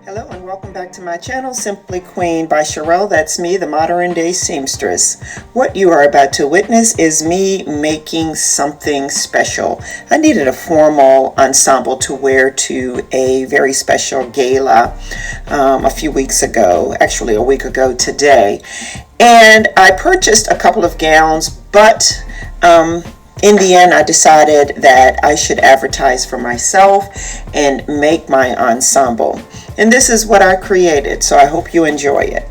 Hello and welcome back to my channel, Simply Queen by Sherell. That's me, the modern day seamstress. What you are about to witness is me making something special. I needed a formal ensemble to wear to a very special gala a few weeks ago, actually a week ago today. And I purchased a couple of gowns, but in the end, I decided that I should advertise for myself and make my ensemble. And this is what I created, so I hope you enjoy it.